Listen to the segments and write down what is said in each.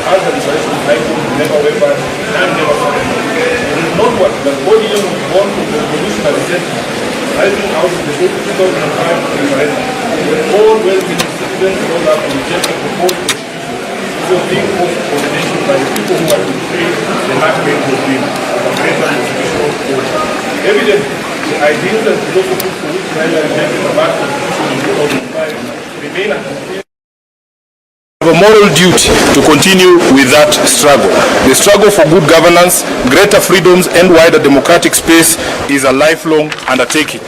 As a liberation, I could never ever, and never somewhat that ODM was born from the revolutionary sentiment, rising out of the 2005 referendum, when all well-meaning citizens rose up and rejected the proposed constitution, which was being forced for the nation by the people who had betrayed the handmaid of dream of a greater constitutional order. Evidently, the ideals and philosophies for which Raila rejected the last constitution in 2005 remain unconfirmed. We have a moral duty to continue with that struggle. The struggle for good governance, greater freedoms and wider democratic space is a lifelong undertaking.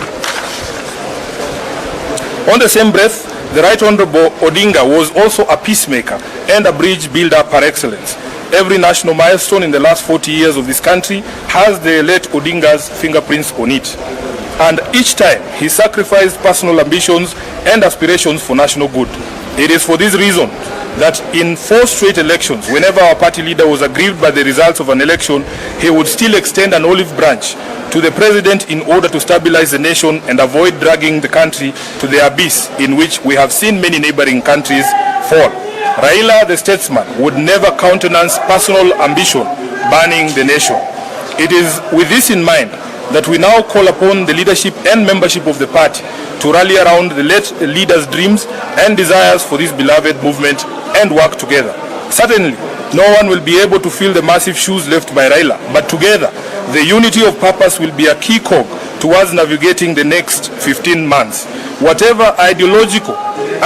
On the same breath, the Right Honorable Odinga was also a peacemaker and a bridge builder par excellence. Every national milestone in the last 40 years of this country has the late Odinga's fingerprints on it. And each time he sacrificed personal ambitions and aspirations for national good. It is for this reason that in 4 straight elections, whenever our party leader was aggrieved by the results of an election, he would still extend an olive branch to the president in order to stabilize the nation and avoid dragging the country to the abyss in which we have seen many neighboring countries fall. Raila, the statesman, would never countenance personal ambition burning the nation. It is with this in mind that we now call upon the leadership and membership of the party to rally around the late leader's dreams and desires for this beloved movement and work together. Certainly, no one will be able to fill the massive shoes left by Raila, but together, the unity of purpose will be a key cog towards navigating the next 15 months. Whatever ideological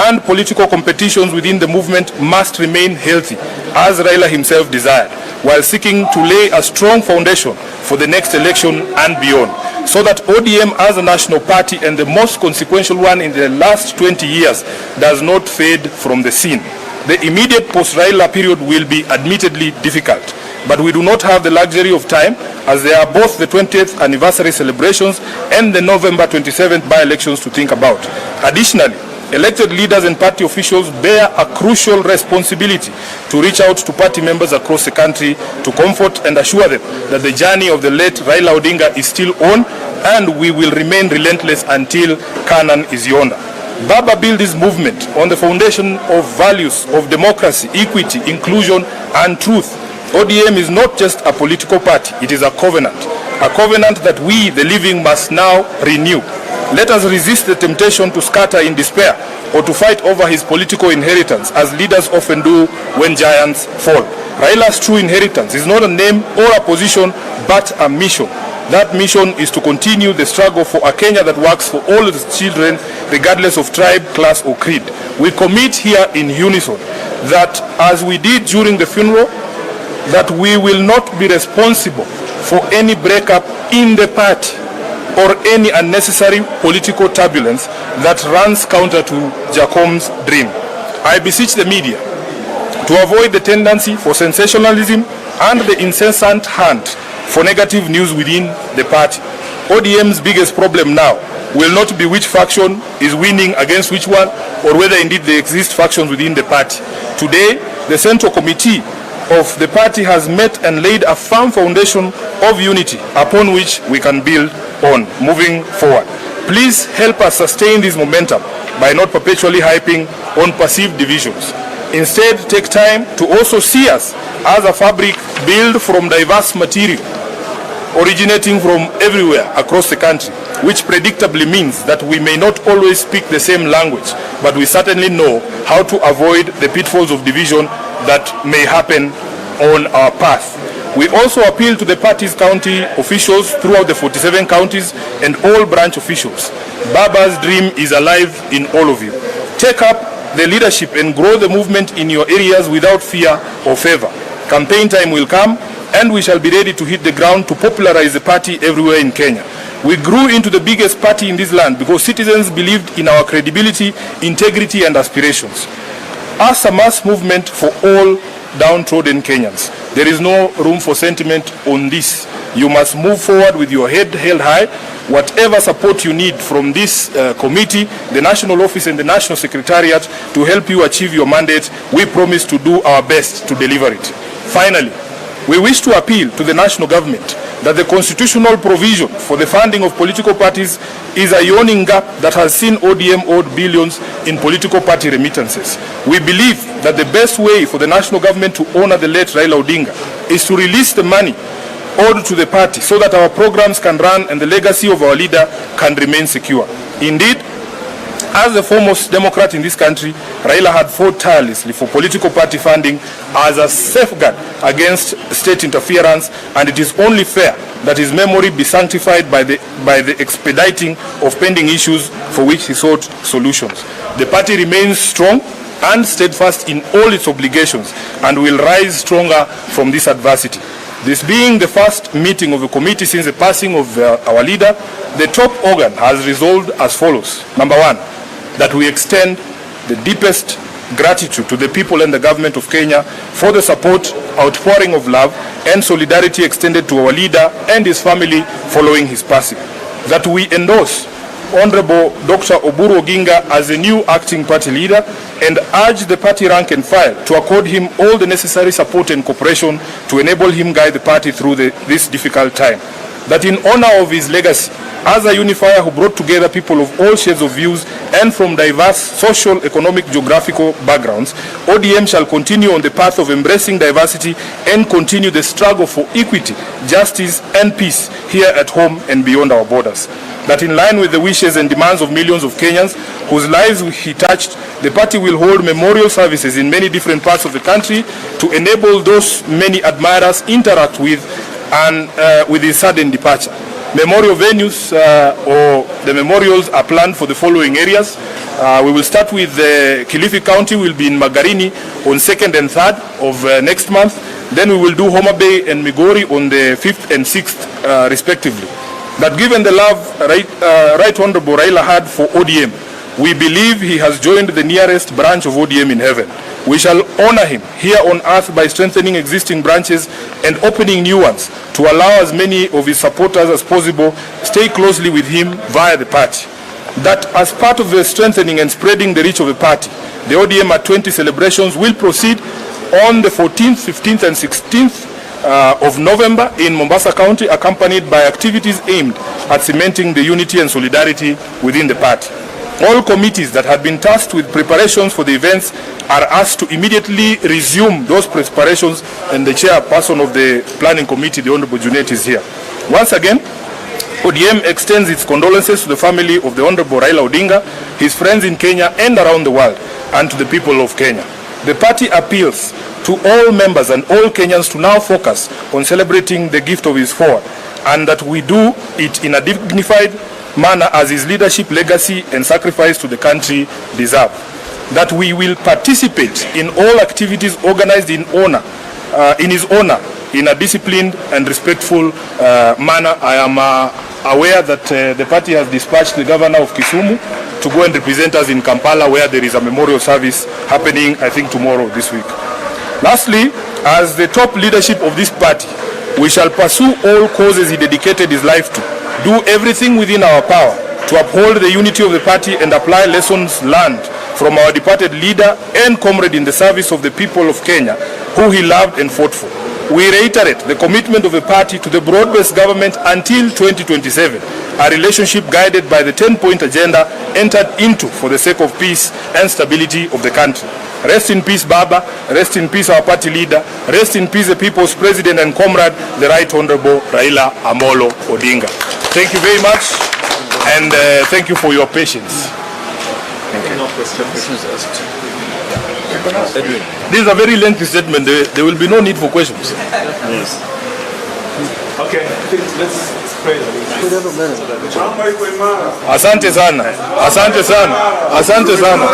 and political competitions within the movement must remain healthy, as Raila himself desired, while seeking to lay a strong foundation for the next election and beyond, so that ODM as a national party and the most consequential one in the last 20 years does not fade from the scene. The immediate post-Raila period will be admittedly difficult, but we do not have the luxury of time, as there are both the 20th anniversary celebrations and the November 27th by-elections to think about. Additionally, elected leaders and party officials bear a crucial responsibility to reach out to party members across the country to comfort and assure them that the journey of the late Raila Odinga is still on, and we will remain relentless until Canaan is yonder. Baba built this movement on the foundation of values of democracy, equity, inclusion, and truth. ODM is not just a political party, it is a covenant that we, the living, must now renew. Let us resist the temptation to scatter in despair or to fight over his political inheritance, as leaders often do when giants fall. Raila's true inheritance is not a name or a position, but a mission. That mission is to continue the struggle for a Kenya that works for all its children, regardless of tribe, class, or creed. We commit here in unison that, as we did during the funeral, that we will not be responsible for any breakup in the party or any unnecessary political turbulence that runs counter to Jacom's dream. I beseech the media to avoid the tendency for sensationalism and the incessant hunt for negative news within the party. ODM's biggest problem now will not be which faction is winning against which one, or whether indeed there exist factions within the party. Today, the Central Committee of the party has met and laid a firm foundation of unity upon which we can build on moving forward. Please help us sustain this momentum by not perpetually hyping on perceived divisions. Instead, take time to also see us as a fabric built from diverse material originating from everywhere across the country, which predictably means that we may not always speak the same language, but we certainly know how to avoid the pitfalls of division that may happen on our path. We also appeal to the party's county officials throughout the 47 counties and all branch officials. Baba's dream is alive in all of you. Take up the leadership and grow the movement in your areas without fear or favor. Campaign time will come, and we shall be ready to hit the ground to popularize the party everywhere in Kenya. We grew into the biggest party in this land because citizens believed in our credibility, integrity, and aspirations. As a mass movement for all downtrodden Kenyans, there is no room for sentiment on this. You must move forward with your head held high. Whatever support you need from this committee, the National Office and the National Secretariat to help you achieve your mandate, we promise to do our best to deliver it. Finally, we wish to appeal to the national government that the constitutional provision for the funding of political parties is a yawning gap that has seen ODM owed billions in political party remittances. We believe that the best way for the national government to honor the late Raila Odinga is to release the money owed to the party so that our programs can run and the legacy of our leader can remain secure. Indeed, as the foremost Democrat in this country, Raila had fought tirelessly for political party funding as a safeguard against state interference, and it is only fair that his memory be sanctified by the expediting of pending issues for which he sought solutions. The party remains strong and steadfast in all its obligations and will rise stronger from this adversity. This being the first meeting of the committee since the passing of our leader, the top organ has resolved as follows. Number one, that we extend the deepest gratitude to the people and the government of Kenya for the support, outpouring of love and solidarity extended to our leader and his family following his passing. That we endorse Honorable Dr. Oburu Oginga as the new acting party leader and urge the party rank and file to accord him all the necessary support and cooperation to enable him guide the party through this difficult time. That in honor of his legacy as a unifier who brought together people of all shades of views and from diverse social, economic, geographical backgrounds, ODM shall continue on the path of embracing diversity and continue the struggle for equity, justice and peace here at home and beyond our borders. That in line with the wishes and demands of millions of Kenyans whose lives he touched, the party will hold memorial services in many different parts of the country to enable those many admirers interact with his sudden departure. Memorial venues or the memorials are planned for the following areas. We will start with Kilifi County, will be in Magarini on 2nd and 3rd of next month. Then we will do Homa Bay and Migori on the 5th and 6th respectively. That given the love Right Honorable Raila had for ODM, we believe he has joined the nearest branch of ODM in heaven. We shall honor him here on earth by strengthening existing branches and opening new ones to allow as many of his supporters as possible stay closely with him via the party. That as part of the strengthening and spreading the reach of the party, the ODM at 20 celebrations will proceed on the 14th, 15th and 16th of November in Mombasa County, accompanied by activities aimed at cementing the unity and solidarity within the party. All committees that had been tasked with preparations for the events are asked to immediately resume those preparations, and the chairperson of the planning committee, the Honorable Junet, is here. Once again, ODM extends its condolences to the family of the Honorable Raila Odinga, his friends in Kenya and around the world, and to the people of Kenya. The party appeals to all members and all Kenyans to now focus on celebrating the gift of his forward, and that we do it in a dignified manner as his leadership, legacy and sacrifice to the country deserve. That we will participate in all activities organized in his honor in a disciplined and respectful manner. I am aware that the party has dispatched the governor of Kisumu to go and represent us in Kampala, where there is a memorial service happening, I think, tomorrow this week. Lastly, as the top leadership of this party, we shall pursue all causes he dedicated his life to, do everything within our power to uphold the unity of the party and apply lessons learned from our departed leader and comrade in the service of the people of Kenya, who he loved and fought for. We reiterate the commitment of the party to the broad-based government until 2027, a relationship guided by the 10-point agenda entered into for the sake of peace and stability of the country. Rest in peace, Baba. Rest in peace, our party leader. Rest in peace, the people's president and comrade, the Right Honorable Raila Amolo Odinga. Thank you very much, and thank you for your patience. No questions asked. This is a very lengthy statement. There will be no need for questions. Yes. Okay, let's pray. Asante sana. Asante sana. Asante sana.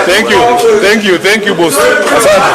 Thank you. Thank you. Thank you. Thank you, boss. Asante.